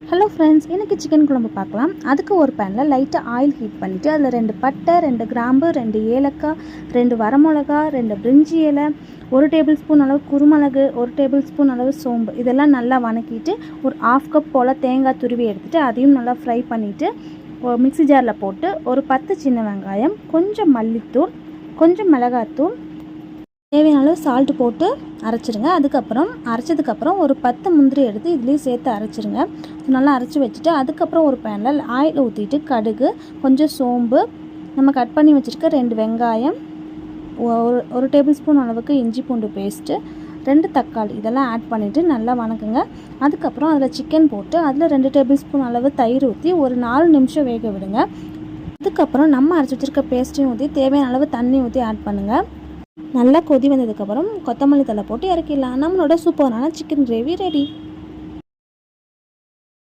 Hello friends, எனக்கு chicken குழம்பு பார்க்கலாம். அதுக்கு ஒரு பேனில் லைட்டாக ஆயில் ஹீட் பண்ணிவிட்டு அதில் 2 பட்டை, 2 கிராம்பு, 2 ஏலக்காய், 2 வரமிளகா, 2 பிரிஞ்சி இலை, 1 டேபிள் ஸ்பூன் அளவு குருமிளகு, 1 டேபிள் ஸ்பூன் அளவு சோம்பு இதெல்லாம் நல்லா வணக்கிட்டு ஒரு 1/2 கப் போல் தேங்காய் துருவி எடுத்துகிட்டு அதையும் நல்லா ஃப்ரை பண்ணிவிட்டு மிக்ஸி ஜாரில் போட்டு ஒரு 10 சின்ன வெங்காயம், கொஞ்சம் மல்லித்தூள், கொஞ்சம் மிளகாத்தூள், தேவையான அளவு சால்ட்டு போட்டு அரைச்சிருங்க. அதுக்கப்புறம் அரைச்சதுக்கப்புறம் ஒரு 10 முந்திரி எடுத்து இதுலேயும் சேர்த்து அரைச்சிருங்க. நல்லா அரைச்சி வச்சுட்டு அதுக்கப்புறம் ஒரு பேனில் ஆயில் ஊற்றிட்டு கடுகு, கொஞ்சம் சோம்பு, நம்ம கட் பண்ணி வச்சுருக்க 2 வெங்காயம், ஒரு டேபிள் ஸ்பூன் அளவுக்கு இஞ்சி பூண்டு பேஸ்ட்டு, 2 தக்காளி இதெல்லாம் ஆட் பண்ணிவிட்டு நல்லா வணக்குங்க. அதுக்கப்புறம் அதில் சிக்கன் போட்டு அதில் 2 டேபிள் ஸ்பூன் அளவு தயிர் ஊற்றி ஒரு 4 நிமிஷம் வேக விடுங்க. அதுக்கப்புறம் நம்ம அரைச்சி வச்சுருக்க பேஸ்ட்டையும் ஊற்றி தேவையான அளவு தண்ணி ஊற்றி ஆட் பண்ணுங்கள். நல்லா கொதி வந்ததுக்கப்புறம் கொத்தமல்லி தழை போட்டு இறக்கிடலாம். நம்மளோட சூப்பரான சிக்கன் கிரேவி ரெடி.